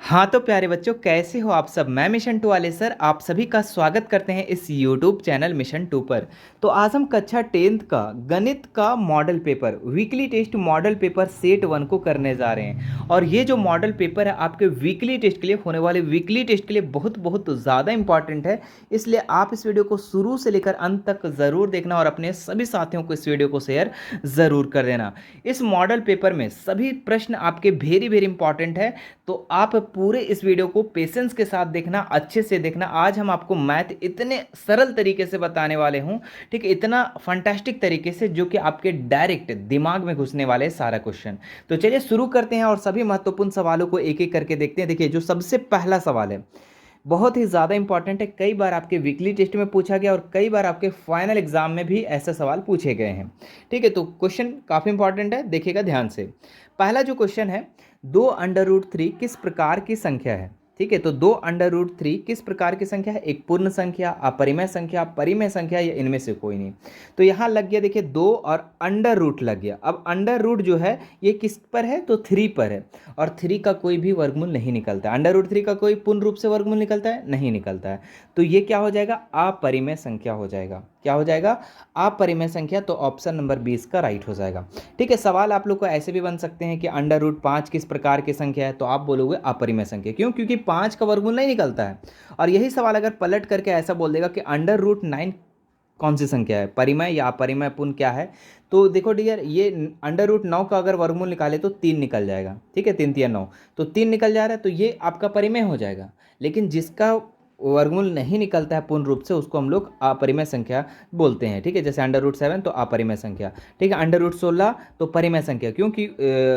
हाँ तो प्यारे बच्चों, कैसे हो आप सब। मैं मिशन 2 वाले सर आप सभी का स्वागत करते हैं इस यूट्यूब चैनल मिशन 2 पर। तो आज हम कक्षा 10th का गणित का model paper weekly test model paper set 1 को करने जा रहे हैं। और ये जो मॉडल पेपर है आपके वीकली टेस्ट के लिए होने वाले वीकली टेस्ट के लिए बहुत बहुत ज़्यादा इंपॉर्टेंट है। इसलिए आप इस वीडियो को शुरू से लेकर अंत तक ज़रूर देखना और अपने सभी साथियों को इस वीडियो को शेयर ज़रूर कर देना। इस मॉडल पेपर में सभी प्रश्न आपके वेरी वेरी इंपॉर्टेंट है। तो आप पूरे इस वीडियो को पेशेंस के साथ देखना, अच्छे से देखना। आज हम आपको मैथ इतने सरल तरीके से बताने वाले हूं, ठीक है, इतना फंटास्टिक तरीके से जो कि आपके डायरेक्ट दिमाग में घुसने वाले सारा क्वेश्चन। तो चलिए शुरू करते हैं और सभी महत्वपूर्ण सवालों को एक एक करके देखते हैं। देखिए, जो सबसे पहला सवाल है बहुत ही ज़्यादा इंपॉर्टेंट है। कई बार आपके वीकली टेस्ट में पूछा गया और कई बार आपके फाइनल एग्जाम में भी ऐसे सवाल पूछे गए हैं। ठीक है, तो क्वेश्चन काफ़ी इंपॉर्टेंट है, देखिएगा ध्यान से। पहला जो क्वेश्चन है, 2√3 किस प्रकार की संख्या है। ठीक है, तो 2√3 किस प्रकार की संख्या है। एक पूर्ण संख्या, अपरिमेय संख्या, परिमेय संख्या या इनमें से कोई नहीं। तो यहाँ लग गया, देखिए 2 और अंडर रूट लग गया। अब अंडर रूट जो है ये किस पर है, तो 3 पर है। और 3 का कोई भी वर्गमूल नहीं निकलता है। अंडर रूट 3 का कोई पूर्ण रूप से वर्गमूल निकलता है, नहीं निकलता है। तो ये क्या हो जाएगा, अपरिमेय संख्या हो जाएगा। क्या हो जाएगा, अपरिमेय संख्या। तो ऑप्शन नंबर 20 का राइट हो जाएगा। ठीक है, सवाल आप लोग को ऐसे भी बन सकते हैं कि अंडर रूट 5 किस प्रकार की संख्या है, तो आप बोलोगे अपरिमेय संख्या। क्यों, क्योंकि 5 का वर्गमूल नहीं निकलता है। और यही सवाल अगर पलट करके ऐसा बोल देगा कि अंडर रूट 9 कौन सी संख्या है, परिमेय या अपरिमेय पूर्ण क्या है। तो देखो डियर, ये अंडर रूट 9 का अगर वर्गमूल निकाले तो 3 निकल जाएगा। ठीक है, 3 3 9, तो 3 निकल जा रहा है, तो ये आपका परिमेय हो जाएगा। लेकिन जिसका वर्गमूल नहीं निकलता है पूर्ण रूप से, उसको हम लोग अपरिमेय संख्या बोलते हैं। ठीक है, जैसे अंडर रूट 7 तो अपरिमेय संख्या। ठीक है, अंडर रूट 16 तो परिमेय संख्या, क्योंकि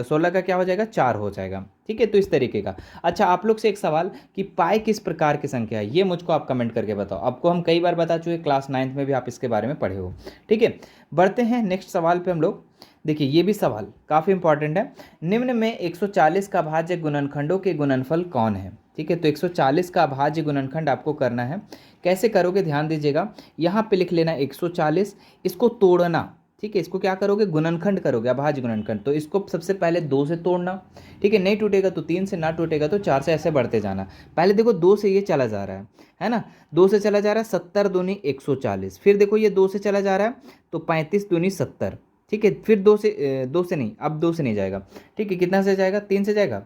16 का क्या हो जाएगा, 4 हो जाएगा। ठीक है, तो इस तरीके का। अच्छा, आप लोग से एक सवाल कि पाई किस प्रकार की संख्या है, ये मुझको आप कमेंट करके बताओ। आपको हम कई बार बता चुके, क्लास 9th में भी आप इसके बारे में पढ़े हो। ठीक है, बढ़ते हैं नेक्स्ट सवाल पे हम लोग। देखिए, ये भी सवाल काफ़ी इंपॉर्टेंट है। निम्न में 140 का भाज्य गुणनखंडों के गुणनफल कौन है। ठीक है, तो 140 का भाज्य गुणनखंड आपको करना है। कैसे करोगे, ध्यान दीजिएगा। यहाँ पे लिख लेना 140, इसको तोड़ना। ठीक है, इसको क्या करोगे, गुणनखंड करोगे, अभाज्य गुणनखंड। तो इसको सबसे पहले 2 से तोड़ना। ठीक है, नहीं टूटेगा तो 3 से, ना टूटेगा तो 4 से, ऐसे बढ़ते जाना। पहले देखो 2 से ये चला जा रहा है ना। 2 से चला जा रहा है, 70 दूनी 140। फिर देखो ये 2 से चला जा रहा है, तो 35 दूनी 70। ठीक है, फिर 2 से नहीं, अब 2 से नहीं जाएगा। ठीक है, कितना से जाएगा, 3 से जाएगा।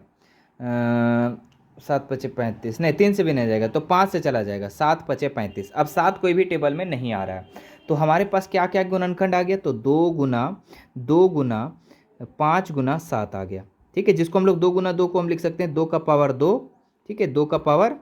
7 × 5 = 35, नहीं 3 से भी नहीं जाएगा, तो 5 से चला जाएगा। 7 × 5 = 35। अब 7 कोई भी टेबल में नहीं आ रहा है, तो हमारे पास क्या क्या गुणनखंड आ गया, तो 2 × 5 × 7 आ गया। ठीक है, जिसको हम लोग 2 × 2 को हम लिख सकते हैं 2 का पावर 2। ठीक है, 2 का पावर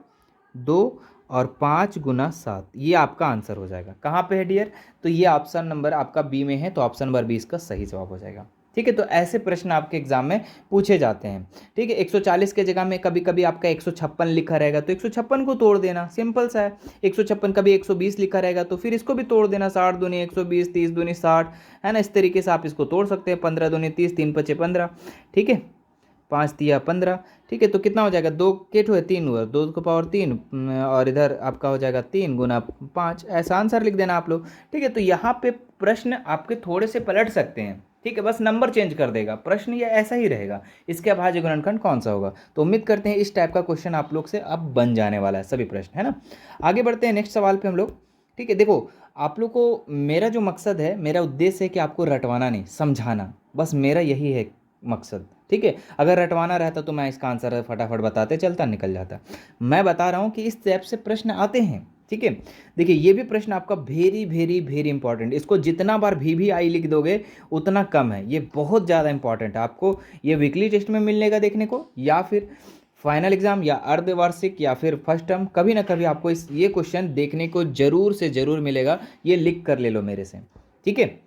2 और 5 × 7, ये आपका आंसर हो जाएगा। कहाँ पे है डियर, तो ये ऑप्शन नंबर आपका बी में है, तो ऑप्शन नंबर 20 का सही जवाब हो जाएगा। ठीक है, तो ऐसे प्रश्न आपके एग्जाम में पूछे जाते हैं। ठीक है, 140 के जगह में कभी कभी आपका 156 लिखा रहेगा, तो 156 को तोड़ देना, सिंपल सा है। 156, कभी 120 लिखा रहेगा तो फिर इसको भी तोड़ देना। 60 दूनी 120, 30 दूनी 60, है ना। इस तरीके से आप इसको तोड़ सकते हैं। 15 दूनी 30, 3 × 5 = 15। ठीक है, 5 × 3 = 15। ठीक है, तो कितना हो जाएगा, 2 केट हुए 3 हुआ, 2 का पावर 3, और इधर आपका हो जाएगा 3 × 5। ऐसा आंसर लिख देना आप लोग। ठीक है, तो यहाँ पे प्रश्न आपके थोड़े से पलट सकते हैं। ठीक है, बस नंबर चेंज कर देगा, प्रश्न ये ऐसा ही रहेगा। इसके अभाज्य गुणनखंड कौन सा होगा। तो उम्मीद करते हैं इस टाइप का क्वेश्चन आप लोग से अब बन जाने वाला है, सभी प्रश्न, है ना। आगे बढ़ते हैं नेक्स्ट सवाल पे हम लोग। ठीक है, देखो आप लोग को मेरा जो मकसद है, मेरा उद्देश्य है कि आपको रटवाना नहीं, समझाना, बस मेरा यही है मकसद। ठीक है, अगर रटवाना रहता तो मैं इसका आंसर फटाफट बताते चलता, निकल जाता। मैं बता रहा हूँ कि इस टाइप से प्रश्न आते हैं। ठीक है, देखिए ये भी प्रश्न आपका वेरी वेरी वेरी इंपॉर्टेंट। इसको जितना बार भी आई लिख दोगे उतना कम है। ये बहुत ज़्यादा इंपॉर्टेंट है, आपको ये वीकली टेस्ट में मिलने का देखने को, या फिर फाइनल एग्जाम, या अर्धवार्षिक, या फिर फर्स्ट टर्म, कभी ना कभी आपको ये क्वेश्चन देखने को जरूर से जरूर मिलेगा। ये लिख कर ले लो मेरे से। ठीक है,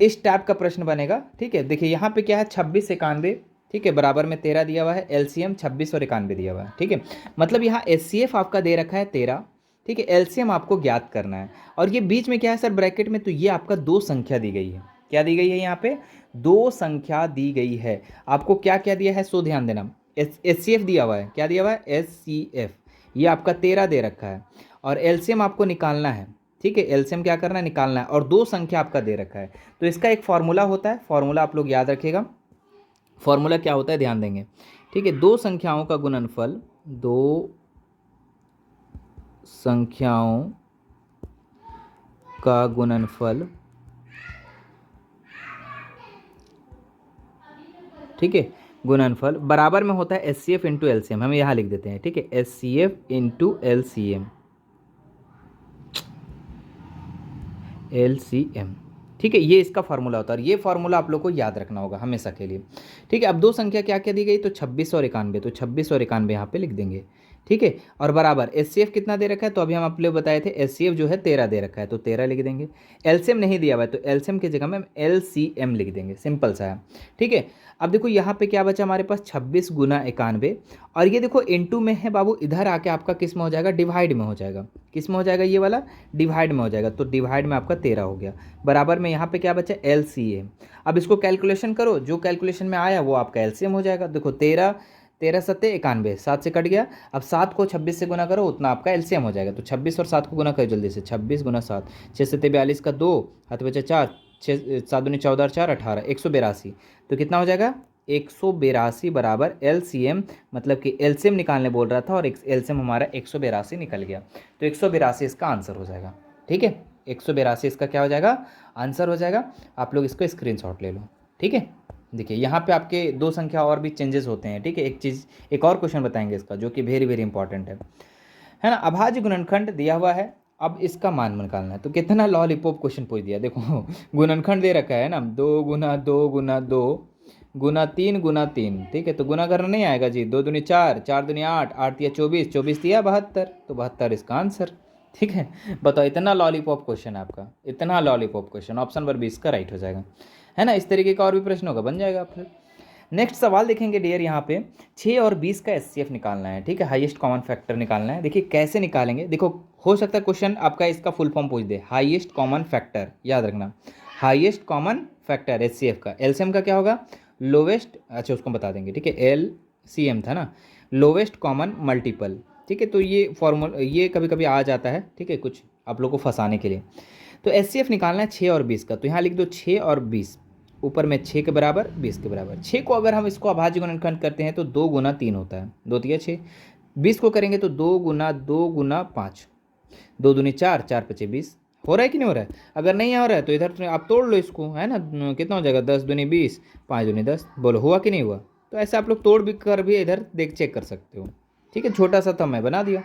इस टाइप का प्रश्न बनेगा। ठीक है, देखिए यहाँ पे क्या है, 26 × 91। ठीक है, बराबर में 13 दिया हुआ है। एलसीएम 26 और 91 दिया हुआ है। ठीक है, मतलब यहाँ एचसीएफ आपका दे रखा है 13। ठीक है, एलसीएम आपको ज्ञात करना है। और ये बीच में क्या है सर, ब्रैकेट में, तो ये आपका 2 संख्या दी गई है। क्या दी गई है, यहाँ पे 2 संख्या दी गई है। आपको क्या क्या दिया है, सो ध्यान देना। एचसीएफ दिया हुआ है, क्या दिया हुआ है, एचसीएफ, ये आपका 13 दे रखा है। और एलसीएम आपको निकालना है। ठीक है, एलसीएम क्या करना है, निकालना है, और 2 संख्या आपका दे रखा है। तो इसका एक फॉर्मूला होता है, फॉर्मूला आप लोग याद रखिएगा। फॉर्मूला क्या होता है ध्यान देंगे, ठीक है। दो संख्याओं का गुणनफल, दो संख्याओं का गुणनफल, ठीक है, गुणनफल बराबर में होता है H C F into L C M. हम यहाँ लिख देते हैं, ठीक है, H C F into L C M, L C M, ठीक है। ये इसका फार्मूला होता है और ये फार्मूला आप लोग को याद रखना होगा हमेशा के लिए, ठीक है। अब दो संख्या क्या क्या दी गई, तो 26 और 91, तो 26 और 91 यहाँ पे लिख देंगे, ठीक है। और बराबर एच सी एफ कितना दे रखा है, तो अभी हम आप लोग बताए थे एच सी एफ जो है 13 दे रखा है, तो 13 लिख देंगे। एलसीएम नहीं दिया हुआ है तो एलसीएम की जगह में हम एल सी एम लिख देंगे, सिंपल सा है, ठीक है। अब देखो यहाँ पे क्या बचा हमारे पास, 26 गुना 91, और ये देखो इनटू में है बाबू, इधर आके आपका किस में हो जाएगा, डिवाइड में हो जाएगा। किस में हो जाएगा, ये वाला डिवाइड में हो जाएगा, तो डिवाइड में आपका 13 हो गया। बराबर में यहाँ पे क्या बचा, एल सी एम। अब इसको कैलकुलेशन करो, जो कैलकुलेशन में आया वो आपका एलसीएम हो जाएगा। देखो 13 13 सत्ते 91, 7 से कट गया। अब 7 को 26 से गुना करो, उतना आपका एलसीएम हो जाएगा। तो 26 और 7 को गुना करो जल्दी से, 26 गुना 7, 6 सत्ते 42 का 2, हाथ बचा 4, 6 7 दूनी 14 और 4 18, 182। तो कितना हो जाएगा, 182 बराबर एलसीएम, मतलब कि एलसीएम निकालने बोल रहा था और एलसीएम हमारा 182 निकल गया। तो 182 इसका आंसर हो जाएगा, ठीक है। 182 इसका क्या हो जाएगा, आंसर हो जाएगा। आप लोग इसको स्क्रीनशॉट ले लो, ठीक है। देखिए यहाँ पे आपके दो संख्या और भी चेंजेस होते हैं, ठीक है। एक चीज़, एक और क्वेश्चन बताएंगे इसका जो कि वेरी वेरी इंपॉर्टेंट है ना। अभाज्य गुणनखंड दिया हुआ है, अब इसका मान निकालना है। तो कितना लॉलीपॉप क्वेश्चन पूछ दिया, देखो गुणनखंड दे रखा है ना, 2 गुना 2 गुना 2 गुना 3 गुना 3, ठीक है। तो गुना करना नहीं आएगा जी, 2 दूनी 4, 4 दूनी 8, 8 दिया 24, 24 दिया 72, तो 72 इसका आंसर, ठीक है। बताओ, इतना लॉलीपॉप क्वेश्चन है आपका, इतना लॉलीपॉप क्वेश्चन, ऑप्शन नंबर 20 का राइट हो जाएगा, है ना। इस तरीके का और भी प्रश्न होगा, बन जाएगा आप फिर। नेक्स्ट सवाल देखेंगे डियर, यहाँ पे 6 और 20 का एचसीएफ निकालना है, ठीक है, हाईएस्ट कॉमन फैक्टर निकालना है। देखिए कैसे निकालेंगे, देखो हो सकता है क्वेश्चन आपका इसका फुल फॉर्म पूछ दे, हाईएस्ट कॉमन फैक्टर, याद रखना, हाईएस्ट कॉमन फैक्टर एचसीएफ का। एलसीएम का क्या होगा, लोवेस्ट, अच्छा उसको बता देंगे, ठीक है, एलसीएम था ना, लोवेस्ट कॉमन मल्टीपल, ठीक है। तो ये फॉर्मूला ये कभी कभी आ जाता है, ठीक है, कुछ आप लोग को फंसाने के लिए। तो एचसीएफ निकालना है 6 और 20 का, तो यहाँ लिख दो 6 और 20, ऊपर में 6 के बराबर 20 के बराबर। 6 को अगर हम इसको अभाज्य गुणनखंड करते हैं तो 2 गुना 3 होता है, 2 तिया 6। 20 को करेंगे तो 2 गुना 5, 2 दूनी 4, 4 पचे 20। हो रहा है कि नहीं हो रहा है, अगर नहीं हो रहा है तो इधर आप तोड़ लो इसको, है ना, कितना हो जाएगा, 10 दूनी 20, 5 दूनी 10, बोलो हुआ कि नहीं हुआ। तो ऐसे आप लोग तोड़ भी कर भी इधर देख चेक कर सकते हो, ठीक है। छोटा सा था मैं बना दिया,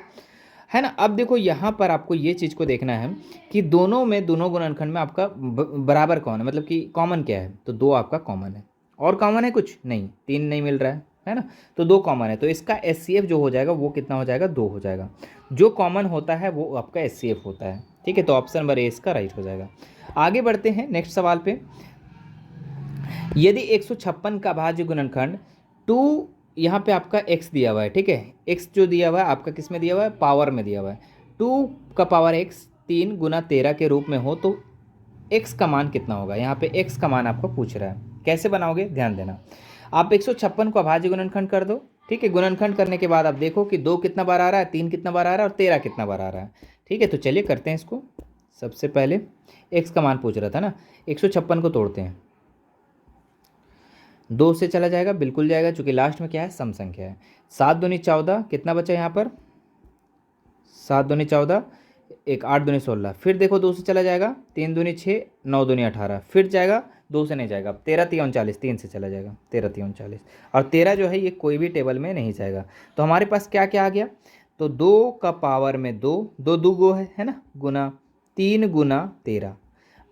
है ना। अब देखो यहाँ पर आपको ये चीज़ को देखना है कि दोनों में, दोनों गुणनखंड में आपका बराबर कौन है, मतलब कि कॉमन क्या है, तो 2 आपका कॉमन है। और कॉमन है कुछ नहीं, 3 नहीं मिल रहा है ना, तो 2 कॉमन है। तो इसका एचसीएफ जो हो जाएगा वो कितना हो जाएगा, 2 हो जाएगा। जो कॉमन होता है वो आपका एचसीएफ होता है, ठीक है। तो ऑप्शन नंबर ए इसका राइट हो जाएगा। आगे बढ़ते हैं नेक्स्ट सवाल पे। यदि 156 का भाज्य गुणनखंड 2, यहाँ पे आपका x दिया हुआ है, ठीक है, x जो दिया हुआ है आपका किस में दिया हुआ है, पावर में दिया हुआ है। 2 का पावर x 3 गुना 13 के रूप में हो तो x का मान कितना होगा। यहाँ पे x का मान आपको पूछ रहा है, कैसे बनाओगे ध्यान देना। आप 156 को अभाज्य गुणनखंड कर दो, ठीक है। गुणनखंड करने के बाद आप देखो कि 2 कितना बार आ रहा है, 3 कितना बार आ रहा है और 13 कितना बार आ रहा है, ठीक है। तो चलिए करते हैं इसको। सबसे पहले x का मान पूछ रहा था ना, 156 को तोड़ते हैं, 2 से चला जाएगा, बिल्कुल जाएगा, चूंकि लास्ट में क्या है, सम संख्या है। 7 दूनी 14, कितना बचा यहाँ पर, 7 दूनी 14, 1 8 दूनी 16, फिर देखो 2 से चला जाएगा, 3 दूनी 6, 9 दूनी 18, फिर जाएगा, 2 से नहीं जाएगा, 13 3 39, 3 से चला जाएगा, 13 3 39, और 13 जो है ये कोई भी टेबल में नहीं जाएगा। तो हमारे पास क्या क्या आ गया, तो 2 का पावर में 2, 2 दो गो है ना, गुना 3 गुना 13।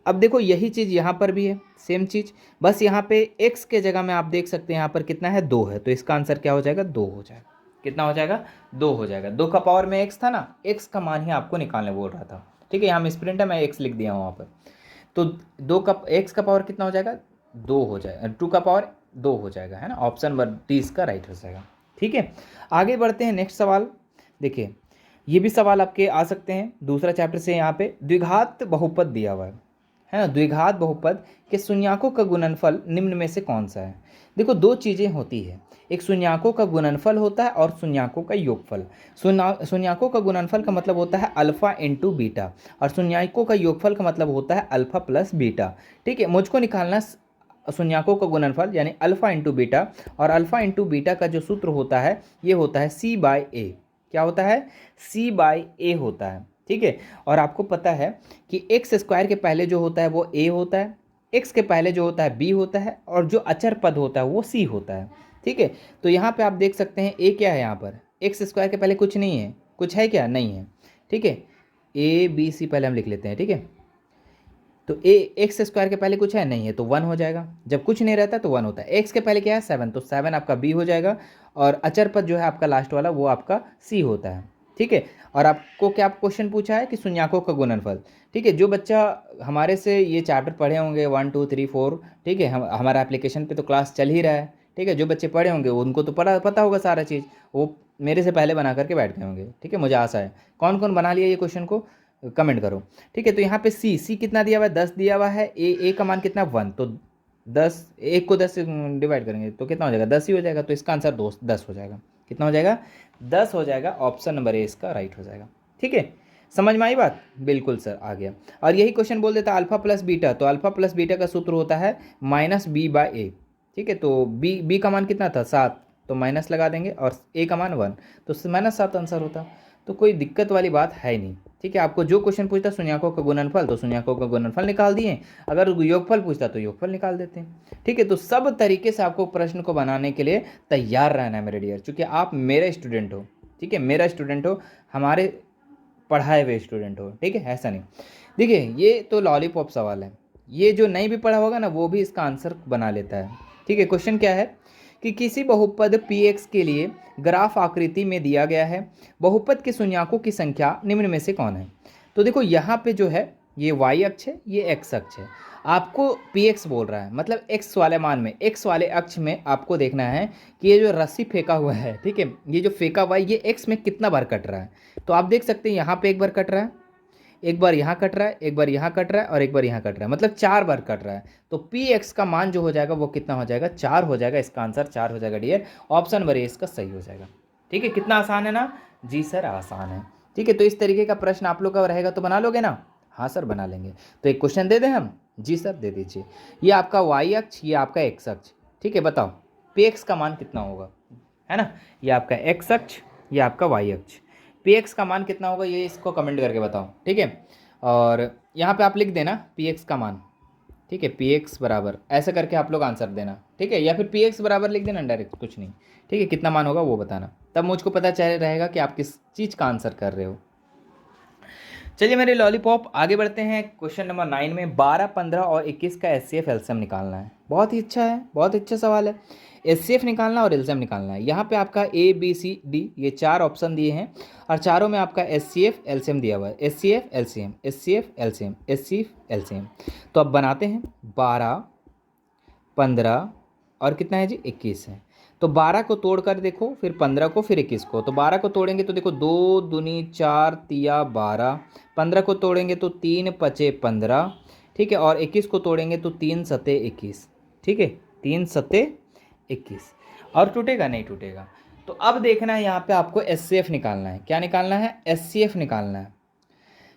अब देखो यही चीज़ यहाँ पर भी है, सेम चीज़, बस यहाँ पे x के जगह में आप देख सकते हैं यहाँ पर कितना है, 2 है, तो इसका आंसर क्या हो जाएगा, 2 हो जाएगा। कितना हो जाएगा, 2 हो जाएगा। 2 का पावर में x था ना, x का मान ही आपको निकालने बोल रहा था, ठीक है। यहाँ में स्प्रिंट है, मैं x लिख दिया हूँ वहाँ पर। तो 2 का x का पावर कितना हो जाएगा, 2 हो जाएगा, 2 का पावर 2 हो जाएगा, है ना। ऑप्शन नंबर डी इसका राइट हो जाएगा, ठीक है। आगे बढ़ते हैं नेक्स्ट सवाल। देखिए ये भी सवाल आपके आ सकते हैं दूसरा चैप्टर से। यहाँ पे द्विघात बहुपद दिया हुआ है ना, द्विघात बहुपद के शून्याकों का गुणनफल निम्न में से कौन सा है। देखो दो चीज़ें होती है, एक शून्याकों का गुणनफल होता है और शून्याकों का योगफल। शून्याकों का गुणनफल का मतलब होता है अल्फा इंटू बीटा, और शून्याकों का योगफल का मतलब होता है अल्फा प्लस बीटा, ठीक है। मुझको निकालना शून्यकों का गुणनफल यानी अल्फा इंटू बीटा, और अल्फा इंटू बीटा का जो सूत्र होता है ये होता है सी बाय ए। क्या होता है? सी बाय ए होता है। ठीक है, और आपको पता है कि एक्स स्क्वायर के पहले जो होता है वो ए होता है, एक्स के पहले जो होता है बी होता है, और जो अचर पद होता है वो सी होता है। ठीक है, तो यहाँ पे आप देख सकते हैं ए क्या है, यहाँ पर एक्स स्क्वायर के पहले कुछ नहीं है, कुछ है क्या? नहीं है। ठीक है, ए बी सी पहले हम लिख लेते हैं। ठीक है, तो ए एक्स स्क्वायर के पहले कुछ है नहीं है तो 1 हो जाएगा, जब कुछ नहीं रहता तो 1 होता है। एक्स के पहले क्या है? 7, तो 7 आपका बी हो जाएगा, और अचर पद जो है आपका लास्ट वाला वो आपका सी होता है। ठीक है, और आपको क्या क्वेश्चन पूछा है कि शून्यकों का गुणनफल। ठीक है, जो बच्चा हमारे से ये चैप्टर पढ़े होंगे 1 2 3 4, ठीक है, हमारा एप्लीकेशन पे तो क्लास चल ही रहा है। ठीक है, जो बच्चे पढ़े होंगे उनको तो पता होगा सारा चीज़, वो मेरे से पहले बना करके बैठ गए होंगे। ठीक है, मुझे आशा है। कौन कौन बना लिया ये क्वेश्चन को कमेंट करो। ठीक है, तो यहाँ पे सी कितना दिया हुआ है? 10 दिया हुआ है। ए का मान कितना? 1, तो 10, एक को 10 से डिवाइड करेंगे तो कितना हो जाएगा? 10 ही हो जाएगा, तो इसका आंसर 10 हो जाएगा। कितना हो जाएगा? 10 हो जाएगा। ऑप्शन नंबर ए इसका राइट हो जाएगा। ठीक है, समझ में आई बात? बिल्कुल सर, आ गया। और यही क्वेश्चन बोल देता अल्फा प्लस बीटा, तो अल्फा प्लस बीटा का सूत्र होता है माइनस बी बाय ए। ठीक है, तो बी का मान कितना था? 7, तो माइनस लगा देंगे, और ए का मान 1, तो -7 आंसर होता। तो कोई दिक्कत वाली बात है ही नहीं। ठीक है, आपको जो क्वेश्चन पूछता शून्यकों का गुणनफल, तो शून्यकों का गुणनफल निकाल दिए। अगर योगफल पूछता तो योगफल निकाल देते हैं। ठीक है, तो सब तरीके से आपको प्रश्न को बनाने के लिए तैयार रहना है मेरे डियर, क्योंकि आप मेरे स्टूडेंट हो। ठीक है, मेरा स्टूडेंट हो, हमारे पढ़ाए हुए स्टूडेंट हो। ठीक है, ऐसा नहीं। देखिए, ये तो लॉलीपॉप सवाल है, ये जो नहीं भी पढ़ा होगा ना वो भी इसका आंसर बना लेता है। ठीक है, क्वेश्चन क्या है कि किसी बहुपद px के लिए ग्राफ आकृति में दिया गया है, बहुपद के शून्यकों की संख्या निम्न में से कौन है? तो देखो यहाँ पे जो है ये y अक्ष है, ये x अक्ष है। आपको px बोल रहा है, मतलब x वाले मान में, x वाले अक्ष में आपको देखना है कि ये जो रस्सी फेंका हुआ है, ठीक है, ये जो फेंका हुआ है ये x में कितना बार कट रहा है। तो आप देख सकते हैं यहाँ पे एक बार कट रहा है, एक बार यहाँ कट रहा है, एक बार यहाँ कट रहा है, और एक बार यहाँ कट रहा है, मतलब 4 बार कट रहा है। तो पी एक्स का मान जो हो जाएगा वो कितना हो जाएगा? 4 हो जाएगा। इसका आंसर 4 हो जाएगा डियर। ऑप्शन नंबर ए इसका सही हो जाएगा। ठीक है, कितना आसान है ना? जी सर, आसान है। ठीक है, तो इस तरीके का प्रश्न आप लोग का रहेगा तो बना लोगे ना? हाँ सर, बना लेंगे। तो एक क्वेश्चन दे दें हम? जी सर, दे दीजिए। ये आपका वाई अक्ष, ये आपका एक्स अक्ष। ठीक है, बताओ पी एक्स का मान कितना होगा, है ना? ये आपका एक्स अक्ष, ये आपका वाई अक्ष। पी एक्स का मान कितना होगा ये इसको कमेंट करके बताओ। ठीक है, और यहाँ पे आप लिख देना पी एक्स का मान। ठीक है, पी एक्स बराबर ऐसा करके आप लोग आंसर देना। ठीक है, या फिर पी एक्स बराबर लिख देना डायरेक्ट, कुछ नहीं। ठीक है, कितना मान होगा वो बताना, तब मुझको पता चल रहेगा कि आप किस चीज़ का आंसर कर रहे हो। चलिए मेरे लॉलीपॉप, आगे बढ़ते हैं। क्वेश्चन नंबर 9 में 12, 15 और 21 का एचसीएफ एलसीएम निकालना है। बहुत ही अच्छा है, बहुत अच्छा सवाल है। एचसीएफ निकालना और एलसीएम निकालना है। यहाँ पे आपका ए बी सी डी ये 4 ऑप्शन दिए हैं, और चारों में आपका एचसीएफ एलसीएम दिया हुआ है। HCF LCM, HCF LCM, HCF LCM. तो अब बनाते हैं। 12, 15 और कितना है जी? 21 है। तो 12 को तोड़ कर देखो, फिर 15 को, फिर 21 को। तो 12 को तोड़ेंगे तो देखो 2 दूनी 4 तिया 12। 15 को तोड़ेंगे तो 3 पचे 15। ठीक है, और 21 को तोड़ेंगे तो 3 सते 21। ठीक है, 3 सते 21। और टूटेगा? नहीं टूटेगा। तो अब देखना है यहाँ पे आपको एचसीएफ निकालना है। क्या निकालना है? एचसीएफ निकालना है।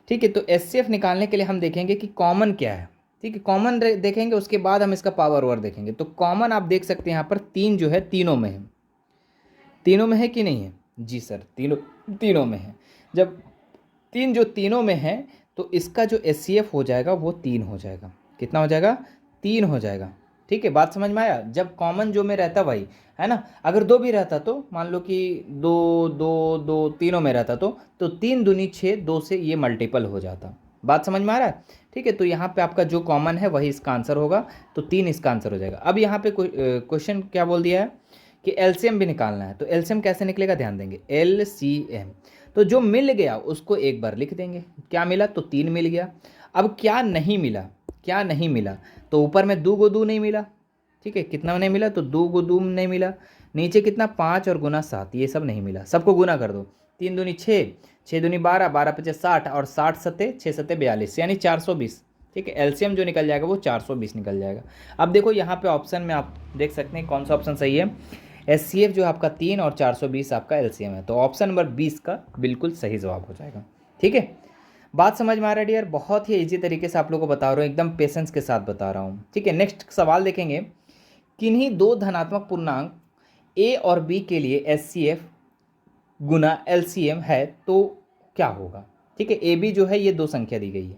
ठीक है, तो एचसीएफ निकालने के लिए हम देखेंगे कि कॉमन क्या है। ठीक है, कॉमन देखेंगे, उसके बाद हम इसका पावर ओवर देखेंगे। तो कॉमन आप देख सकते हैं यहाँ पर 3 जो है तीनों में है। तीनों में है कि नहीं है? जी सर, तीनों में है। जब 3 जो तीनों में है तो इसका जो एचसीएफ हो जाएगा वो 3 हो जाएगा। कितना हो जाएगा? 3 हो जाएगा। ठीक है, बात समझ में आया? जब कॉमन जो में रहता वही है ना। अगर 2 भी रहता तो मान लो कि 2 2 2 तीनों में रहता तो 3 दूनी 6, 2 से ये मल्टीपल हो जाता। बात समझ में आ रहा है? ठीक है, तो यहाँ पे आपका जो कॉमन है वही इसका आंसर होगा, तो 3 इसका आंसर हो जाएगा। अब यहाँ पे क्वेश्चन क्या बोल दिया है कि एलसीएम भी निकालना है। तो एलसीएम कैसे निकलेगा ध्यान देंगे। एलसीएम तो जो मिल गया उसको एक बार लिख देंगे। क्या मिला? तो 3 मिल गया। अब क्या नहीं मिला? क्या नहीं मिला? तो ऊपर में 2 × 2 नहीं मिला। ठीक है, कितना नहीं मिला? तो 2 × 2 नहीं मिला। नीचे कितना? 5 और गुना 7, ये सब नहीं मिला। सबको गुना कर दो। 3 दूनी 6, 6 दूनी 12, 12 पचे 60 और 60 सत्ते 6 सत्ते 42, यानी 420। ठीक है, एलसीएम जो निकल जाएगा वो 420 निकल जाएगा। अब देखो यहाँ पे ऑप्शन में आप देख सकते हैं कौन सा ऑप्शन सही है। एचसीएफ जो आपका 3 और 420 आपका एलसीएम है, तो ऑप्शन नंबर 20 का बिल्कुल सही जवाब हो जाएगा। ठीक है, बात समझ में आ रहा है डियर? बहुत ही इजी तरीके से आप लोगों को बता रहा हूँ, एकदम पेशेंस के साथ बता रहा हूँ। ठीक है, नेक्स्ट सवाल देखेंगे। किन्हीं दो धनात्मक पूर्णांक ए और बी के लिए एचसीएफ गुना एलसीएम है तो क्या होगा? ठीक है, ए बी जो है ये दो संख्या दी गई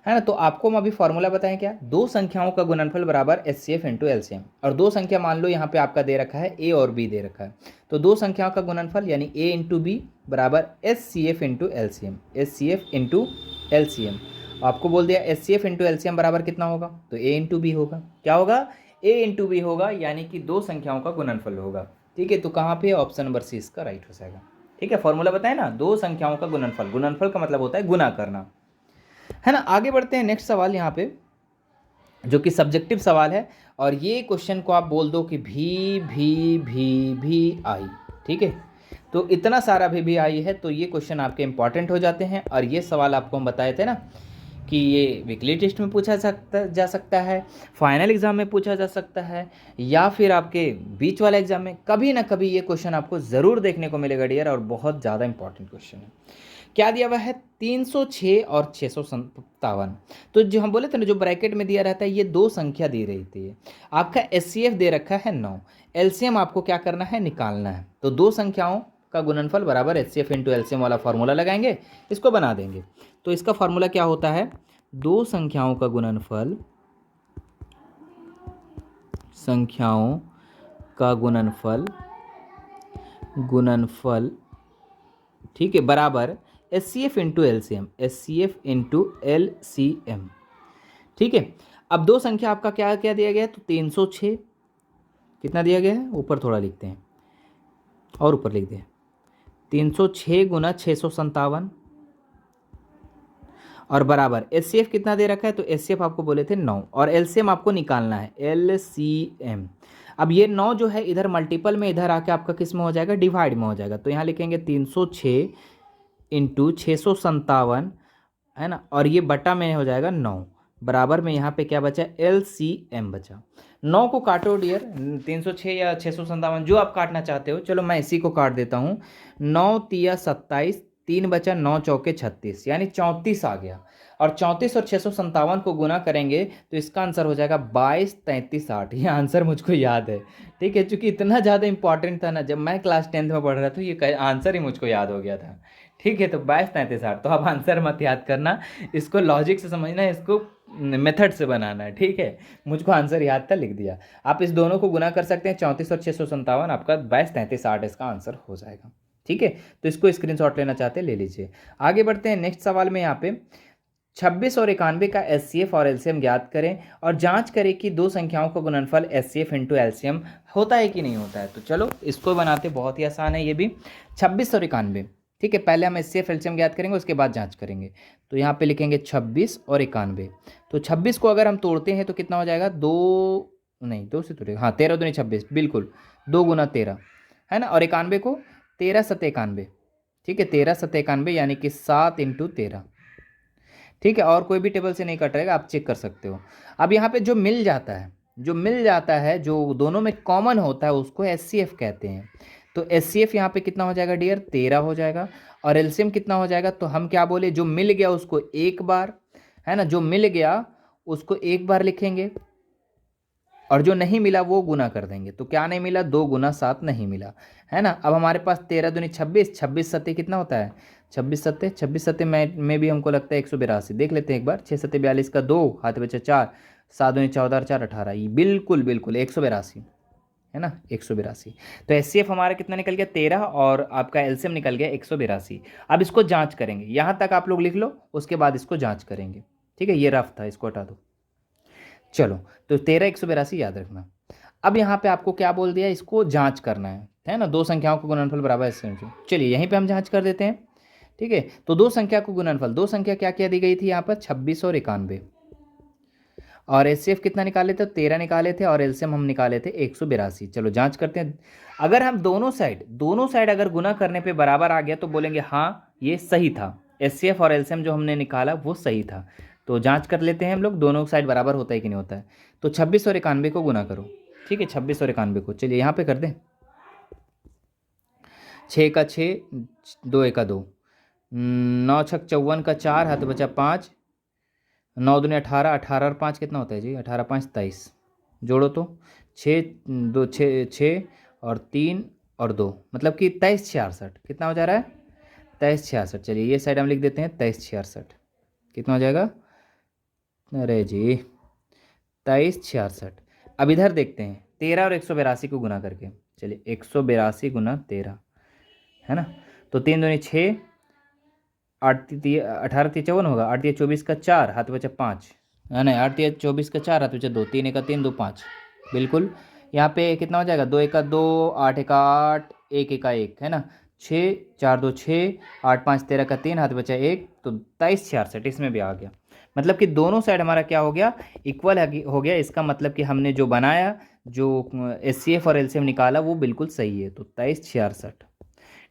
है ना। तो आपको हम अभी फॉर्मूला बताएं क्या, दो संख्याओं का गुणनफल बराबर H C F into LCM. और दो संख्या मान लो यहाँ पे आपका दे रखा है ए और बी दे रखा है, तो दो संख्याओं का गुणनफल यानी ए इंटू बी बराबर H C F into LCM, H C F into LCM. आपको बोल दिया H C F into LCM बराबर कितना होगा, तो ए इंटू बी होगा। क्या होगा? ए इंटू बी होगा, यानी कि दो संख्याओं का गुणनफल होगा। ठीक है, तो कहाँ पे ऑप्शन नंबर सी इसका राइट हो जाएगा। ठीक है, फॉर्मूला बताए ना, दो संख्याओं का गुणनफल, गुणनफल का मतलब होता है गुना करना, है ना। आगे बढ़ते हैं, नेक्स्ट सवाल यहाँ पे जो कि सब्जेक्टिव सवाल है, और ये क्वेश्चन को आप बोल दो कि भी आई। ठीक है, तो इतना सारा भी आई है, तो ये क्वेश्चन आपके इंपॉर्टेंट हो जाते हैं। और ये सवाल आपको हम बताए थे ना कि ये वीकली टेस्ट में पूछा जा सकता है, फाइनल एग्जाम में पूछा जा सकता है, या फिर आपके बीच वाले एग्जाम में कभी ना कभी ये क्वेश्चन आपको ज़रूर देखने को मिलेगा डियर, और बहुत ज़्यादा इंपॉर्टेंट क्वेश्चन है। क्या दिया हुआ है? 306 और 657। तो जो हम बोले थे ना, जो ब्रैकेट में दिया रहता है, ये दो संख्या दी रही थी। आपका एचसीएफ दे रखा है 9, एलसीएम आपको क्या करना है, निकालना है। तो दो संख्याओं का गुणनफल बराबर एचसीएफ इंटू एलसीएम वाला फॉर्मूला लगाएंगे, इसको बना देंगे। तो इसका फॉर्मूला क्या होता है, दो संख्याओं का गुणनफल, संख्याओं का गुणनफल ठीक है, बराबर H C F into L C M, H C F into L C M. ठीक है, अब दो संख्या आपका क्या क्या दिया गया है, तो 306 कितना दिया गया है, ऊपर थोड़ा लिखते हैं और ऊपर लिखते हैं 306 गुना 657, और बराबर एच सी एफ कितना दे रखा है, तो एच सी एफ आपको बोले थे 9, और एल सी एम आपको निकालना है एल सी एम। अब ये 9 जो है इधर मल्टीपल में, इधर आके आपका किस में हो जाएगा, डिवाइड में हो जाएगा। तो यहाँ लिखेंगे 306 इंटू 657, है ना, और ये बटा में हो जाएगा 9, बराबर में यहाँ पे क्या बचा, एल सी एम बचा। 9 को काटो डियर, 306 या 657 जो आप काटना चाहते हो, चलो मैं इसी को काट देता हूँ। 9 तिया 27, 3 बचा, 9 चौके 36, यानी 34 आ गया। और 34 और 657 को गुना करेंगे तो इसका आंसर हो जाएगा 22 33 8। ये आंसर मुझको याद है। ठीक है, चूंकि इतना ज़्यादा इंपॉर्टेंट था ना, जब मैं क्लास 10th में पढ़ रहा था, ये आंसर ही मुझको याद हो गया था। ठीक है, तो 22 33 8, तो अब आंसर मत याद करना, इसको लॉजिक से समझना है, इसको मेथड से बनाना है। ठीक है, मुझको आंसर याद था, लिख दिया। आप इस दोनों को गुना कर सकते हैं, 34 और 657, आपका 22 33 8 इसका आंसर हो जाएगा। ठीक है, तो इसको स्क्रीनशॉट लेना चाहते हैं ले लीजिए। आगे बढ़ते हैं, नेक्स्ट सवाल में यहाँ पे 26 और 91 का एचसीएफ और एलसीएम ज्ञात करें और जांच करें कि दो संख्याओं का गुणनफल एचसीएफ इंटू एलसीएम होता है कि नहीं होता है। तो चलो इसको बनाते, बहुत ही आसान है ये भी। 26 और 91, ठीक है, पहले हम एचसीएफ एलसीएम ज्ञात करेंगे, उसके बाद जांच करेंगे। तो यहाँ पे लिखेंगे 26 और 91। तो 26 को अगर हम तोड़ते हैं तो कितना हो जाएगा, दो से तोड़ेगा, हाँ 13 दूनी 26, बिल्कुल 2 गुना 13, है ना। और 91 को 13 सत्ते 91, ठीक है, 13 सत्ते 91 यानी कि 7 इंटू 13। ठीक है, और कोई भी टेबल से नहीं कट रहेगा, आप चेक कर सकते हो। अब यहाँ पे जो मिल जाता है, जो दोनों में कॉमन होता है, उसको एचसीएफ कहते हैं। तो एचसीएफ यहाँ पे कितना हो जाएगा डियर, 13 हो जाएगा। और एलसीएम कितना हो जाएगा, तो हम क्या बोले, जो मिल गया उसको एक बार, है ना, जो मिल गया उसको एक बार लिखेंगे, और जो नहीं मिला वो गुना कर देंगे। तो क्या नहीं मिला, 2 गुना 7 नहीं मिला, है ना। अब हमारे पास 13 दूनी 26, 26 सत्ते कितना होता है, 26 सत्ते में भी हमको लगता है 182। देख लेते हैं एक बार, 6 सत्ते 42 का 2 हाथ बचा 4, 7 दूनी 14 और 4 18, ये बिल्कुल 182, है ना, 182। तो एचसीएफ हमारा कितना निकल गया, 13, और आपका एलसीएम निकल गया 182। अब इसको जांच करेंगे, यहाँ तक आप लोग लिख लो, उसके बाद इसको जांच करेंगे। ठीक है, ये रफ था, इसको हटा दो। चलो, तो 13 182 याद रखना। अब यहाँ पे आपको क्या बोल दिया, इसको जांच करना है ना, दो संख्याओं का गुणनफल बराबर है। चलिए यहीं पे हम जांच कर देते हैं। ठीक है, तो दो संख्या को गुणनफल, दो संख्या क्या क्या दी गई थी यहाँ पर, 26 और 91, और एचसीएफ कितना निकाले थे, 13 निकाले थे, और एलसीएम हम निकाले थे 182। चलो जांच करते हैं। अगर हम दोनों साइड अगर गुना करने पे बराबर आ गया तो बोलेंगे हाँ ये सही था, एचसीएफ और एलसीएम जो हमने निकाला वो सही था। तो जांच कर लेते हैं हम लोग, दोनों साइड बराबर होता है कि नहीं होता है। तो 26 और 91 को गुना करो। ठीक है, 26 और 91 को, चलिए यहाँ पे कर दें, 6 का 6, 2 का 2, 9 छक 54 का 4, हाथ बचा 5, 9 दूनी 18, 18 और 5 कितना होता है जी? 18 5 23, जोड़ो तो 6 2 6 6 और 3 और 2, मतलब कि 23 66 कितना हो जा रहा है? 23 66। चलिए ये साइड हम लिख देते हैं 23 66, कितना हो जाएगा? अरे जी 23 66। अब इधर देखते हैं 13 और 182 को गुना करके। चलिए 182 गुना 13 है ना, तो 3 दूनी 6, 8 18 54 होगा, 8 24 का 4, हाथ बचा 5, है ना, 8 24 का 4, हाथ बचा 2, 3 एक 3 2 5, बिल्कुल। यहाँ पे कितना हो जाएगा? 2 एक 2, 8 एक 8, 1 एक 1 है ना, 6 4 2 6, 8 5 13 का 3, हाथ बचा 1, तो 23 66 इसमें भी आ गया। मतलब कि दोनों साइड हमारा क्या हो गया? इक्वल हो गया। इसका मतलब कि हमने जो बनाया, जो एचसीएफ और एलसीएम निकाला, वो बिल्कुल सही है। तो 23 66,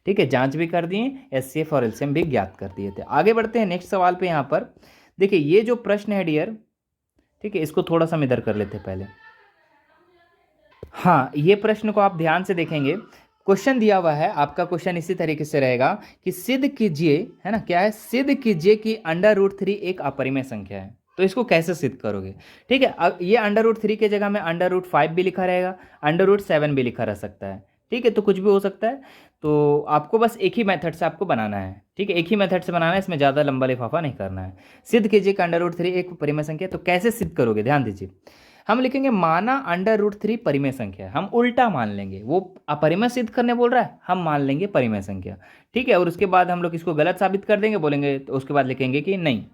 ठीक है, जांच भी कर दिए, एचसीएफ और एलसीएम भी ज्ञात कर दिए थे। आगे बढ़ते हैं नेक्स्ट सवाल पे। यहाँ पर देखिए ये जो प्रश्न है डियर, ठीक है, इसको थोड़ा सा हम इधर कर लेते हैं पहले। हाँ, ये प्रश्न को आप ध्यान से देखेंगे, क्वेश्चन दिया हुआ है आपका। क्वेश्चन इसी तरीके से रहेगा कि सिद्ध कीजिए, है ना, क्या है? सिद्ध कीजिए कि अंडर रूट 3 एक अपरिमेय संख्या है। तो इसको कैसे सिद्ध करोगे? ठीक है, अब ये अंडर रूट 3 की जगह में अंडर रूट 5 भी लिखा रहेगा, अंडर रूट 7 भी लिखा रह सकता है, ठीक है, तो कुछ भी हो सकता है। तो आपको बस एक ही मेथड से आपको बनाना है, ठीक है, एक ही मेथड से बनाना है, इसमें ज़्यादा लंबा लिफाफा नहीं करना है। सिद्ध कीजिए कि अंडर रूट 3 एक परिमेय संख्या है। तो कैसे सिद्ध करोगे? ध्यान दीजिए, हम लिखेंगे माना अंडर रूट 3 परिमेय संख्या है। हम उल्टा मान लेंगे, वो अपरिमेय सिद्ध करने बोल रहा है, हम मान लेंगे परिमेय संख्या, ठीक है। और उसके बाद हम लोग इसको गलत साबित कर देंगे, बोलेंगे, तो उसके बाद लिखेंगे कि नहीं,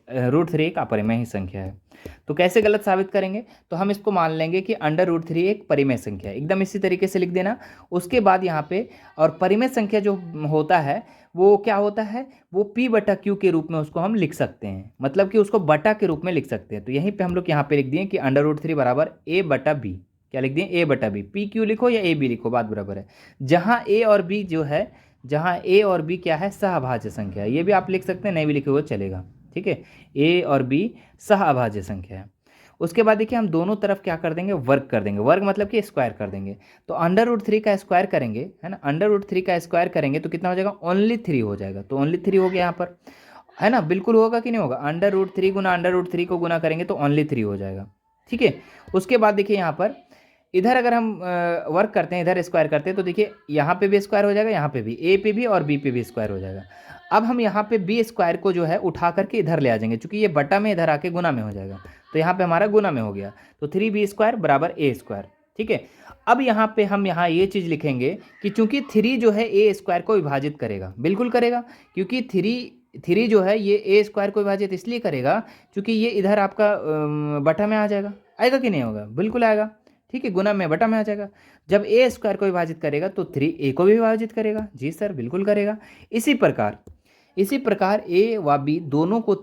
रूट 3 एक अपरिमेय ही संख्या है। तो कैसे गलत साबित करेंगे? तो हम इसको मान लेंगे कि अंडर रूट 3 एक परिमेय संख्या है, एकदम इसी तरीके से लिख देना। उसके बाद यहाँ पे, और परिमेय संख्या जो होता है वो क्या होता है? वो p बटा क्यू के रूप में उसको हम लिख सकते हैं, मतलब कि उसको बटा के रूप में लिख सकते हैं। तो यहीं पे हम लोग यहाँ पे लिख दिए कि अंडर रूट 3 बराबर a बटा बी। क्या लिख दिए? a बटा बी। पी क्यू लिखो या ए बी लिखो, बात बराबर है। जहाँ a और b जो है, जहाँ a और b क्या है? सहअभाज्य संख्या है। ये भी आप लिख सकते हैं, नहीं भी लिखे हुए चलेगा, ठीक है। a और b सहअभाज्य संख्या है। उसके बाद देखिए हम दोनों तरफ क्या कर देंगे? वर्ग कर देंगे। वर्ग मतलब कि स्क्वायर कर देंगे। तो अंडर रूट 3 का स्क्वायर करेंगे, है ना, अंडर रूट 3 का स्क्वायर करेंगे तो कितना हो जाएगा? ओनली 3 हो जाएगा। तो ओनली 3 हो गया यहाँ पर, है ना, बिल्कुल होगा कि नहीं होगा? अंडर रूट 3 गुना अंडर रूट 3 को गुना करेंगे तो ओनली 3 हो जाएगा, ठीक है। उसके बाद देखिए यहाँ पर इधर अगर हम वर्क करते हैं, इधर स्क्वायर करते हैं, तो देखिए यहाँ पे भी स्क्वायर हो जाएगा, यहाँ पे भी, ए पे भी और बी पे भी स्क्वायर हो जाएगा। अब हम यहाँ पे बी स्क्वायर को जो है उठा करके इधर ले आ जाएंगे, चूंकि ये बटा में इधर आके गुना में हो जाएगा, तो यहाँ पे हमारा गुना में हो गया। तो 3b² बराबर ए स्क्वायर, ठीक है। अब यहाँ पे हम यहाँ ये चीज़ लिखेंगे कि चूंकि 3 जो है ए स्क्वायर को विभाजित करेगा, बिल्कुल करेगा, क्योंकि 3 जो है ये ए स्क्वायर को विभाजित इसलिए करेगा क्योंकि ये इधर आपका बटा में आ जाएगा। आएगा कि नहीं होगा? बिल्कुल आएगा, ठीक है, गुना में बटा में आ जाएगा। जब ए स्क्वायर को विभाजित करेगा तो 3 ए को भी विभाजित करेगा। जी सर, बिल्कुल करेगा। इसी प्रकार ए व बी दोनों को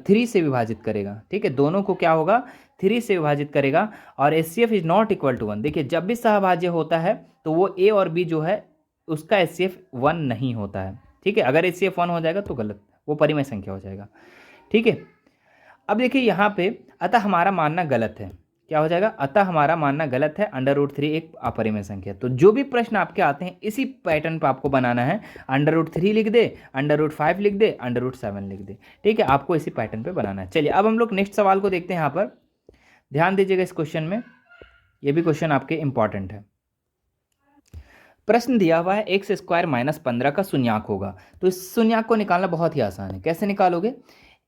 3 से विभाजित करेगा, ठीक है, दोनों को क्या होगा? 3 से विभाजित करेगा। और HCF is not equal to 1। देखिए जब भी सहभाज्य होता है तो वो ए और बी जो है उसका एचसीएफ 1 नहीं होता है, ठीक है। अगर एचसीएफ 1 हो जाएगा तो गलत, वो परिमेय संख्या हो जाएगा, ठीक है। अब देखिए यहाँ पे अतः हमारा मानना गलत है। क्या हो जाएगा? अतः हमारा मानना गलत है, अंडर रूट 3 एक अपरिमेय संख्या। तो जो भी प्रश्न आपके आते हैं इसी पैटर्न पर आपको बनाना है। अंडर रूट 3 लिख दे, अंडर रूट 5 लिख दे, अंडर रूट 7 लिख दे, ठीक है, आपको इसी पैटर्न पे बनाना है। चलिए अब हम लोग नेक्स्ट सवाल को देखते हैं। यहाँ पर ध्यान दीजिएगा इस क्वेश्चन में, ये भी क्वेश्चन आपके इंपॉर्टेंट है। प्रश्न दिया हुआ है x² माइनस 15 का शून्याक होगा। तो इस शून्याक को निकालना बहुत ही आसान है। कैसे निकालोगे?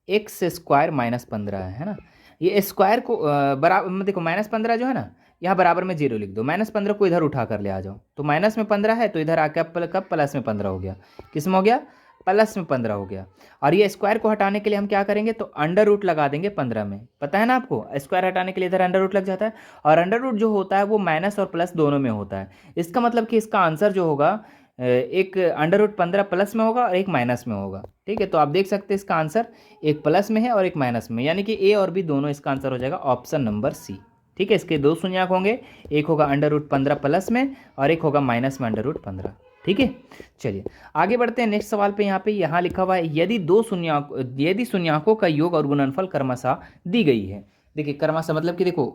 x² माइनस 15 है ना, ये स्क्वायर को बराबर, देखो -15 जो है ना, यहाँ बराबर में 0 लिख दो। -15 को इधर उठा कर ले आ जाओ, तो माइनस में 15 है तो इधर आके कब प्लस में 15 हो गया। किस में हो गया? प्लस में 15 हो गया। और ये स्क्वायर को हटाने के लिए हम क्या करेंगे? तो अंडर रूट लगा देंगे 15 में। पता है ना आपको, स्क्वायर हटाने के लिए इधर अंडर रूट लग जाता है। और अंडर रूट जो होता है वो माइनस और प्लस दोनों में होता है। इसका मतलब कि इसका आंसर जो होगा एक अंडर रूट 15 प्लस में होगा और एक माइनस में होगा, ठीक है। तो आप देख सकते हैं इसका आंसर एक प्लस में है और एक माइनस में, यानी कि ए और बी दोनों इसका आंसर हो जाएगा ऑप्शन नंबर सी, ठीक है। इसके दो शून्यक होंगे, एक होगा अंडर रूट 15 प्लस में और एक होगा माइनस में अंडर रूट 15, ठीक है। चलिए आगे बढ़ते हैं नेक्स्ट सवाल पे। यहाँ लिखा हुआ है यदि शून्यकों का योग और गुणनफल क्रमशः दी गई है। देखिए क्रमशः मतलब कि देखो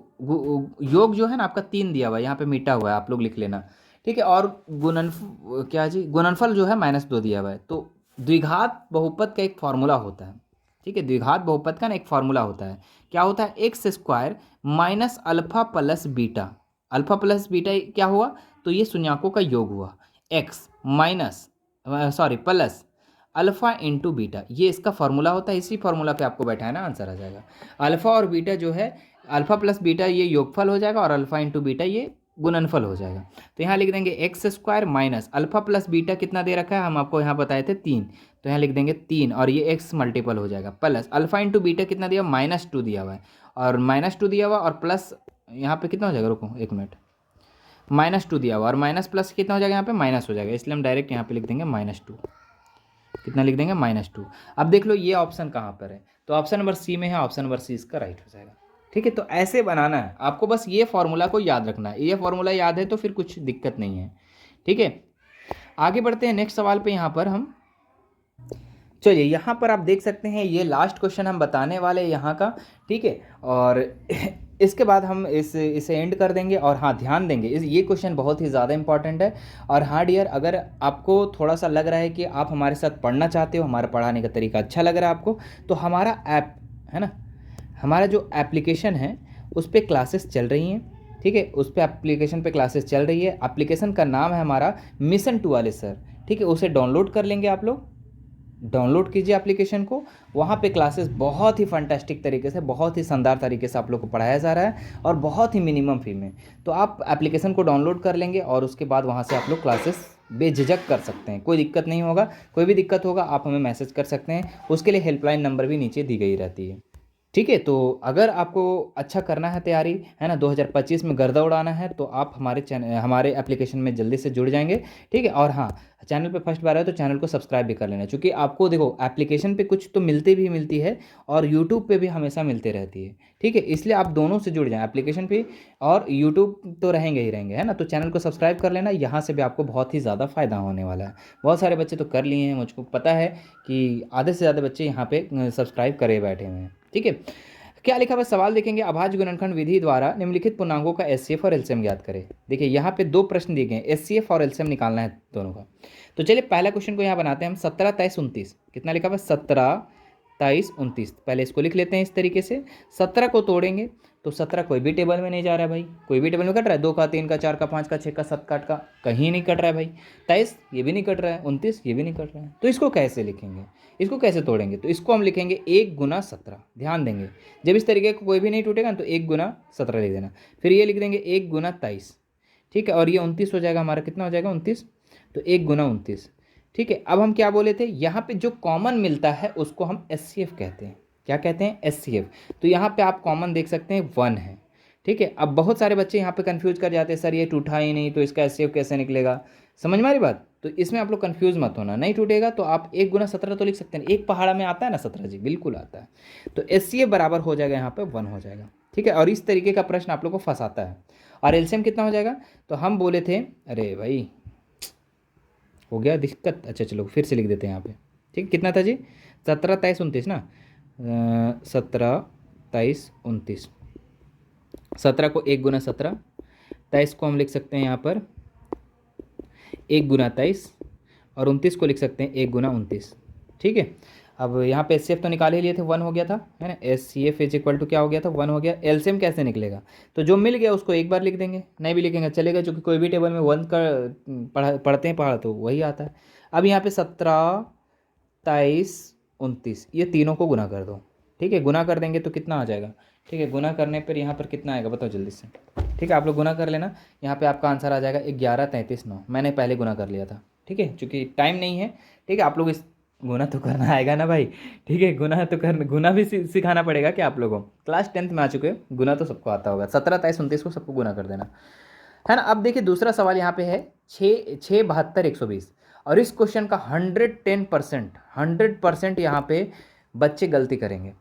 योग जो है ना आपका 3 दिया हुआ है, यहाँ पे मीटा हुआ है, आप लोग लिख लेना, ठीक है। और गुणनफल जो है -2 दिया हुआ है। तो द्विघात बहुपद का एक फॉर्मूला होता है, ठीक है, द्विघात बहुपद का ना एक फॉर्मूला होता है, क्या होता है, x square minus alpha plus beta, alpha plus beta क्या हुआ, तो ये शून्यकों का योग हुआ, x minus sorry plus alpha into beta, ये इसका फॉर्मूला होता है, इसी फॉर्मूला पे आपको बैठाना आंसर आ जाएगा। अल्फा और बीटा जो है, अल्फा प्लस बीटा ये योगफल हो जाएगा और अल्फा इंटू बीटा ये गुणनफल हो जाएगा। तो यहाँ लिख देंगे x square minus alpha plus beta कितना दे रखा है, हम आपको यहाँ बताए थे 3, तो यहाँ लिख देंगे 3 और ये एक्स मल्टीपल हो जाएगा, प्लस अल्फा इंटू बीटा कितना दिया, -2 दिया हुआ है, और -2 दिया हुआ और प्लस यहाँ पे कितना हो जाएगा, रुको 1 मिनट, -2 दिया हुआ और माइनस प्लस कितना हो जाएगा, यहाँ पे माइनस हो जाएगा, इसलिए हम डायरेक्ट यहाँ पे लिख देंगे -2, कितना लिख देंगे -2। अब देख लो ये ऑप्शन कहाँ पर है, तो ऑप्शन नंबर सी में है, ऑप्शन नंबर सी इसका राइट हो जाएगा। ठीक है, तो ऐसे बनाना है आपको, बस ये फॉर्मूला को याद रखना है, ये फॉर्मूला याद है तो फिर कुछ दिक्कत नहीं है। ठीक है, आगे बढ़ते हैं नेक्स्ट सवाल पे। यहाँ पर हम चलिए, यहाँ पर आप देख सकते हैं ये लास्ट क्वेश्चन हम बताने वाले यहाँ का। ठीक है, और इसके बाद हम इसे एंड कर देंगे। और हाँ, ध्यान देंगे, ये क्वेश्चन बहुत ही ज़्यादा इंपॉर्टेंट है। और हाँ डियर, अगर आपको थोड़ा सा लग रहा है कि आप हमारे साथ पढ़ना चाहते हो, हमारा पढ़ाने का तरीका अच्छा लग रहा है आपको, तो हमारा ऐप है ना, हमारा जो एप्लीकेशन है उस पर क्लासेस चल रही हैं। ठीक है, उस पर एप्लीकेशन पे क्लासेस चल रही है, एप्लीकेशन का नाम है हमारा मिशन टू वाले सर। ठीक है, उसे डाउनलोड कर लेंगे आप लोग, डाउनलोड कीजिए एप्लीकेशन को, वहाँ पे क्लासेस बहुत ही फंटास्टिक तरीके से, बहुत ही शानदार तरीके से आप लोग को पढ़ाया जा रहा है और बहुत ही मिनिमम फी में। तो आप एप्लीकेशन को डाउनलोड कर लेंगे और उसके बाद वहाँ से आप लोग क्लासेस बेझिझक कर सकते हैं, कोई दिक्कत नहीं होगा। कोई भी दिक्कत होगा आप हमें मैसेज कर सकते हैं, उसके लिए हेल्पलाइन नंबर भी नीचे दी गई रहती है। ठीक है, तो अगर आपको अच्छा करना है तैयारी, है ना, 2025 में गर्दा उड़ाना है, तो आप हमारे एप्लीकेशन में जल्दी से जुड़ जाएंगे। ठीक है, और हाँ, चैनल पे फर्स्ट बार है तो चैनल को सब्सक्राइब भी कर लेना, क्योंकि आपको देखो एप्लीकेशन पे कुछ तो मिलती है और यूट्यूब पे भी हमेशा मिलते रहती है। ठीक है, इसलिए आप दोनों से जुड़ जाएं, एप्लीकेशन पे और यूट्यूब तो रहेंगे ही रहेंगे, है ना। तो चैनल को सब्सक्राइब कर लेना, यहाँ से भी आपको बहुत ही ज़्यादा फ़ायदा होने वाला है। बहुत सारे बच्चे तो कर लिए हैं, मुझको पता है कि आधे से ज़्यादा बच्चे यहाँ पे सब्सक्राइब करे बैठे हुए हैं। ठीक है, क्या लिखा हुआ सवाल देखेंगे, अभाज्य गुणनखंड विधि द्वारा निम्नलिखित पूर्णांकों का एचसीएफ और एलसीएम ज्ञात करें। देखिए यहाँ पे 2 प्रश्न दिए गए हैं, एचसीएफ और एलसीएम निकालना है दोनों का। तो चलिए पहला क्वेश्चन को यहाँ बनाते हैं हम, 17, 23, 29 कितना लिखा हुआ है, 17, 23, 29। पहले इसको लिख लेते हैं इस तरीके से। 17 को तोड़ेंगे तो 17 कोई भी टेबल में नहीं जा रहा है भाई, कोई भी टेबल में कट रहा है, 2 का, 3 का, 4 का, 5 का, 6 का, 7 का, 8 का, कहीं नहीं कट रहा है भाई। 23 ये भी नहीं कट रहा है, 29 ये भी नहीं कट रहा है। तो इसको कैसे लिखेंगे, इसको कैसे तोड़ेंगे, तो इसको हम लिखेंगे 1 गुना 17। ध्यान देंगे, जब इस तरीके का कोई भी नहीं टूटेगा तो 1 गुना 17 लिख देना। फिर ये लिख देंगे 1 गुना 23। ठीक है, और ये 29 हो जाएगा हमारा, कितना हो जाएगा 29, तो 1 गुना 29। ठीक है, अब हम क्या बोले थे, यहाँ पे जो कॉमन मिलता है उसको हम एचसीएफ कहते हैं। क्या कहते हैं, एचसीएफ। तो यहाँ पे आप कॉमन देख सकते हैं 1 है। ठीक है, अब बहुत सारे बच्चे यहाँ पे कंफ्यूज कर जाते हैं, सर ये टूटा ही नहीं तो इसका एचसीएफ कैसे निकलेगा, समझ में आ रही बात। तो इसमें आप लोग कंफ्यूज मत होना, नहीं टूटेगा तो आप 1 गुना 17 तो लिख सकते हैं, एक पहाड़ा में आता है ना 17 जी, बिल्कुल आता है। तो एचसीएफ बराबर हो जाएगा यहाँ पे 1 हो जाएगा। ठीक है, और इस तरीके का प्रश्न आप लोग को फंसाता है। और एलसीएम कितना हो जाएगा, तो हम बोले थे, अरे भाई हो गया दिक्कत, अच्छा चलो फिर से लिख देते हैं यहाँ पे। ठीक, कितना था जी, 17, 23, 29 ना, 17, 23, 29। 17 को 1 गुना 17, 23 को हम लिख सकते हैं यहाँ पर 1 गुना 23, और 29 को लिख सकते हैं 1 गुना 29। ठीक है, अब यहाँ पे एचसीएफ तो निकाल ही लिए थे, 1 हो गया था, है ना, एचसीएफ इज इक्वल टू क्या हो गया था, 1 हो गया। एलसीएम कैसे निकलेगा, तो जो मिल गया उसको एक बार लिख देंगे, नहीं भी लिखेंगे चलेगा, क्योंकि कोई भी टेबल में 1 का पढ़ते हैं पढ़ा तो वही आता है। अब यहाँ पे 17, 23, 29 ये तीनों को गुना कर दो। ठीक है, गुना कर देंगे तो कितना आ जाएगा, ठीक है, गुना करने पर यहाँ पर कितना आएगा बताओ जल्दी से। ठीक है, आप लोग गुना कर लेना, यहाँ पे आपका आंसर आ जाएगा 11, 33, 9। मैंने पहले गुना कर लिया था। ठीक है, चूँकि टाइम नहीं है। ठीक है, आप लोग इस गुना तो करना आएगा ना भाई। ठीक है, गुना तो करना, गुना भी सिखाना पड़ेगा क्या आप लोगों को, क्लास 10th में आ चुके हो, गुना तो सबको आता होगा। 17, 23, 29 को सबको गुना कर देना, है ना। अब देखिए दूसरा सवाल यहाँ पे है 6, 6, 72, 120। और इस क्वेश्चन का 110% यहाँ पे बच्चे गलती करेंगे।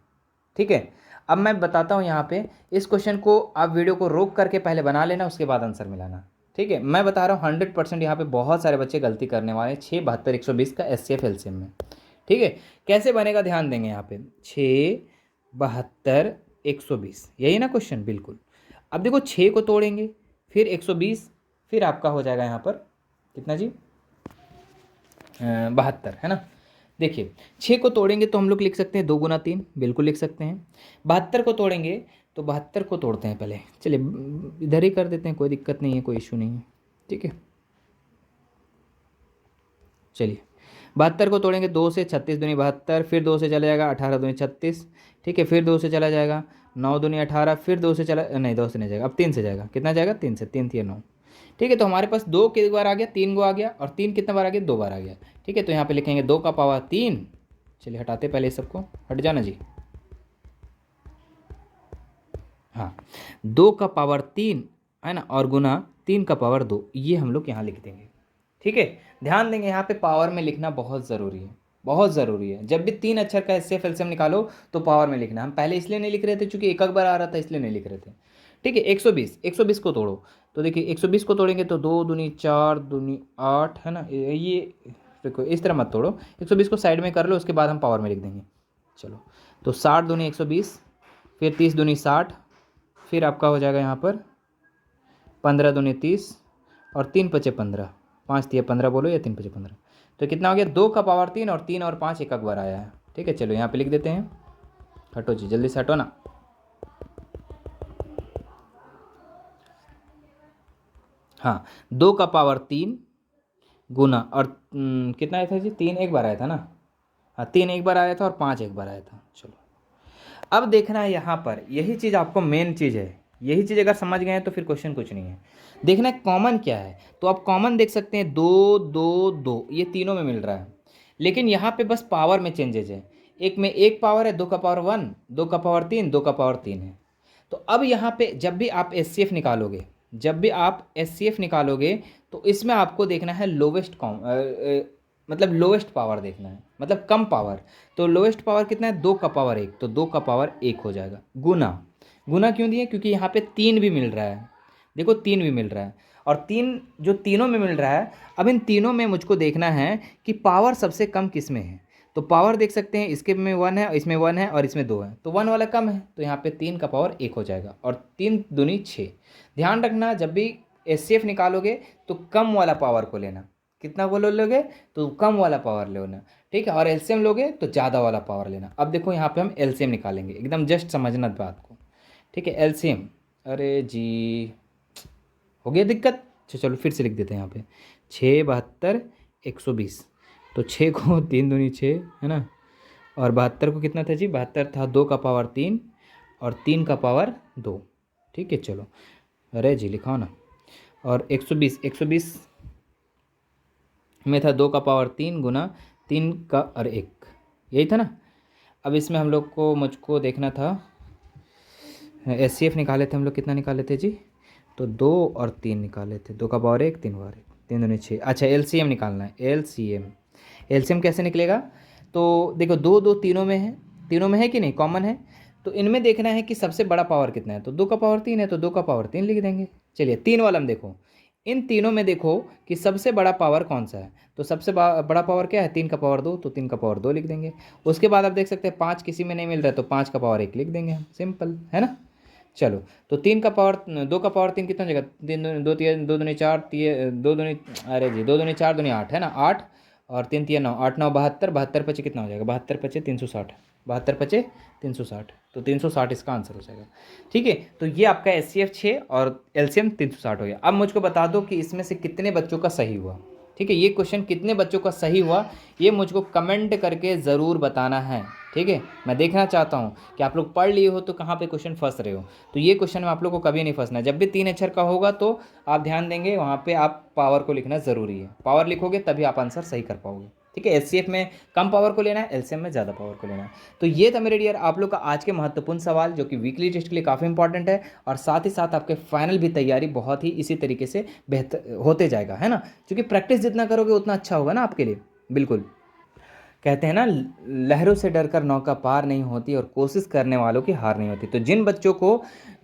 ठीक है, अब मैं बताता हूँ यहाँ पे, इस क्वेश्चन को आप वीडियो को रोक करके पहले बना लेना, उसके बाद आंसर मिलाना। ठीक है, मैं बता रहा हूँ 100% यहाँ पे बहुत सारे बच्चे गलती करने वाले हैं 6, 72, 120 का एचसीएफ एलसीएम में। ठीक है, कैसे बनेगा ध्यान देंगे यहाँ पे, 6, 72, 120 यही ना क्वेश्चन, बिल्कुल। अब देखो 6 को तोड़ेंगे, फिर 120, फिर आपका हो जाएगा यहाँ पर कितना जी, 72, है ना। देखिए 6 को तोड़ेंगे तो हम लोग लिख सकते हैं 2 गुना 3, बिल्कुल लिख सकते हैं। 72 को तोड़ेंगे तो 72 को तोड़ते हैं पहले, चलिए इधर ही कर देते हैं, कोई दिक्कत नहीं है, कोई इशू नहीं है, ठीक है। चलिए 72 को तोड़ेंगे 2 से, 36 दूनी 72, फिर 2 से चला जाएगा 18 दूनी 36, ठीक है। फिर 2 से चला जाएगा 9 दूनी 18, फिर 2 से चला नहीं 2 से नहीं जाएगा, अब 3 से जाएगा, कितना जाएगा 3 से, 3 3 9, ठीक है। तो हमारे पास 2 कितनी बार आ गया, 3 को आ गया, और 3 कितना बार आ गया, 2 बार आ गया, ठीक है। तो यहाँ पे लिखेंगे 2 का पावर 3, चलिए हटाते पहले इस सबको, हट जाना जी। हाँ 2 का पावर 3 है ना, और गुना 3 का पावर 2, ये हम लोग यहाँ लिख देंगे, ठीक है। ध्यान देंगे यहाँ पे पावर में लिखना बहुत ज़रूरी है, बहुत ज़रूरी है। जब भी 3 अक्षर का एचसीएफ एलसीएम निकालो तो पावर में लिखना। हम पहले इसलिए नहीं लिख रहे थे क्योंकि एक बार आ रहा था, इसलिए नहीं लिख रहे थे, ठीक है। 120, 120 को तोड़ो तो देखिए 120 को तोड़ेंगे तो 2 दूनी 4 दूनी 8 है ना, ये देखो इस तरह मत तोड़ो, 120 को साइड में कर लो, उसके बाद हम पावर में लिख देंगे। चलो तो 60 दूनी 120, फिर 30 दूनी 60, फिर आपका हो जाएगा यहाँ पर 15 दूनी 30, और 3 पचे 15, 5 तिया 15 बोलो, या 3 पचे 15, तो कितना हो गया 2 का पावर 3, और 3 और 5 एक बार आया है, ठीक है। चलो यहाँ पे लिख देते हैं, हटो जी जल्दी से हटो ना। हाँ 2 का पावर 3 गुना, और कितना आया था जी, 3 एक बार आया था ना, हाँ 3 एक बार आया था और 5 एक बार आया था। चलो अब देखना है यहाँ पर, यही चीज़ आपको मेन चीज़ है, यही चीज़ अगर समझ गए हैं तो फिर क्वेश्चन कुछ नहीं है। देखना है कॉमन क्या है, तो आप कॉमन देख सकते हैं 2 2 2, ये तीनों में मिल रहा है, लेकिन यहाँ पे बस पावर में चेंजेज है। एक में 1 पावर है, 2 का पावर 1, 2 का पावर 3, 2 का पावर 3 है। तो अब यहाँ पे जब भी आप एचसीएफ निकालोगे, जब भी आप एचसीएफ निकालोगे तो इसमें आपको देखना है लोवेस्ट मतलब लोवेस्ट पावर देखना है, मतलब कम पावर। तो लोवेस्ट पावर कितना है, 2 का पावर 1, तो 2 का पावर 1 हो जाएगा। गुना, गुना क्यों दिए, क्योंकि यहाँ पे 3 भी मिल रहा है, देखो 3 भी मिल रहा है, और 3 जो तीनों में मिल रहा है। अब इन तीनों में मुझको देखना है कि पावर सबसे कम किस में है। तो पावर देख सकते हैं, इसके में 1 है, इसमें 1 है, और इसमें 2 है, तो 1 वाला कम है, तो यहाँ पे 3 का पावर 1 हो जाएगा, और 3 दूनी 6। ध्यान रखना जब भी एचसीएफ निकालोगे तो कम वाला पावर को लेना, कितना वो लोगे तो कम वाला पावर लेना, ठीक है। और एलसीएम लोगे तो ज़्यादा वाला पावर लेना। अब देखो यहाँ पे हम एलसीएम निकालेंगे, एकदम जस्ट समझना बात को, ठीक है। एलसीएम, अरे जी हो गया दिक्कत, चलो फिर से लिख देते हैं यहाँ पे 6 72 120, तो 6 को 3 दूनी 6 है ना, और 72 को कितना था जी, 72 था 2 का पावर 3 और 3 का पावर 2, ठीक है। चलो अरे जी लिखाओ ना, और 120, 120 में था 2 का पावर 3 गुना 3 का और 1, यही था ना। अब इसमें हम लोग को मुझको देखना था एचसीएफ निकाले थे हम लोग, कितना निकाले थे जी, तो 2 और 3 निकाले थे, 2 का पावर 1 3 पावर 1, 3 दूनी 6। अच्छा एलसीएम निकालना है, एलसीएम, एलसीएम कैसे निकलेगा, तो देखो 2 2 तीनों में है, तीनों में है कि नहीं, कॉमन है। तो इनमें देखना है कि सबसे बड़ा पावर कितना है, तो 2 का पावर 3 है, तो 2 का पावर 3 लिख देंगे। चलिए 3 वाला में देखो, इन तीनों में देखो कि सबसे बड़ा पावर कौन सा है, तो सबसे बड़ा पावर क्या है, 3 का पावर 2, तो 3 का पावर 2 लिख देंगे। उसके बाद आप देख सकते हैं 5 किसी में नहीं मिल रहा है, तो 5 का पावर 1 लिख देंगे हम, सिंपल है ना। चलो तो 3 का पावर 2 का पावर 3 कितना हो जाएगा, 3 2 3 2 दूनी 4 2 दूनी, अरे जी 2 दूनी 4 दूनी 8 है ना, 8 और 3 3 9, 8 9 72, 72 पचे कितना हो जाएगा, 72 पचे 360, 72 पचे 360, तो 360 इसका आंसर हो जाएगा, ठीक है। तो ये आपका एचसीएफ 6 और एलसीएम 360 हो गया। अब मुझको बता दो कि इसमें से कितने बच्चों का सही हुआ, ठीक है। ये क्वेश्चन कितने बच्चों का सही हुआ ये मुझको कमेंट करके ज़रूर बताना है, ठीक है। मैं देखना चाहता हूँ कि आप लोग पढ़ लिए हो तो कहाँ पे क्वेश्चन फंस रहे हो। तो ये क्वेश्चन में आप लोग को कभी नहीं फंसना है। जब भी 3 अक्षर का होगा तो आप ध्यान देंगे वहाँ पे आप पावर को लिखना ज़रूरी है, पावर लिखोगे तभी आप आंसर सही कर पाओगे, ठीक है। एचसीएफ में कम पावर को लेना है, एलसीएम में ज़्यादा पावर को लेना है। तो ये था मेरे डियर आप लोग का आज के महत्वपूर्ण सवाल, जो कि वीकली टेस्ट के लिए काफ़ी इंपॉर्टेंट है, और साथ ही साथ आपके फाइनल भी तैयारी बहुत ही इसी तरीके से बेहतर होते जाएगा, है ना। क्योंकि प्रैक्टिस जितना करोगे उतना अच्छा होगा ना आपके लिए, बिल्कुल। कहते हैं ना, लहरों से डरकर नौका पार नहीं होती और कोशिश करने वालों की हार नहीं होती। तो जिन बच्चों को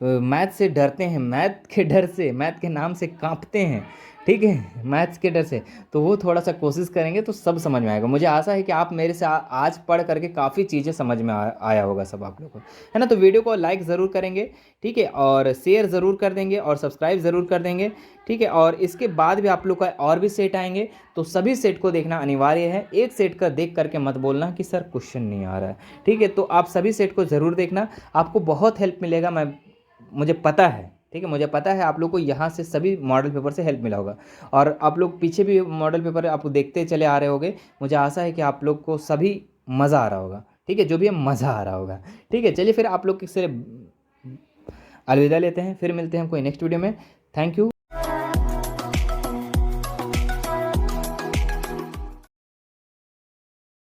मैथ से डरते हैं, मैथ के डर से, मैथ के नाम से कांपते हैं, ठीक है, मैथ्स के डर से। तो वो थोड़ा सा कोशिश करेंगे तो सब समझ में आएगा। मुझे आशा है कि आप मेरे से आज पढ़ करके काफ़ी चीज़ें समझ में आया होगा सब आप लोगों को, है ना। तो वीडियो को लाइक ज़रूर करेंगे, ठीक है, और शेयर ज़रूर कर देंगे और सब्सक्राइब ज़रूर कर देंगे, ठीक है। और इसके बाद भी आप लोग का और भी सेट आएंगे, तो सभी सेट को देखना अनिवार्य है। एक सेट का देख करके मत बोलना कि सर क्वेश्चन नहीं आ रहा है, ठीक है। तो आप सभी सेट को ज़रूर देखना, आपको बहुत हेल्प मिलेगा। मुझे पता है, ठीक है, मुझे पता है आप लोग को यहाँ से सभी मॉडल पेपर से हेल्प मिला होगा। और आप लोग पीछे भी मॉडल पेपर आपको देखते चले आ रहे होगे। मुझे आशा है कि आप लोग को सभी मज़ा आ रहा होगा, ठीक है, जो भी है मज़ा आ रहा होगा, ठीक है। चलिए फिर आप लोग से अलविदा लेते हैं, फिर मिलते हैं कोई नेक्स्ट वीडियो में। Thank you.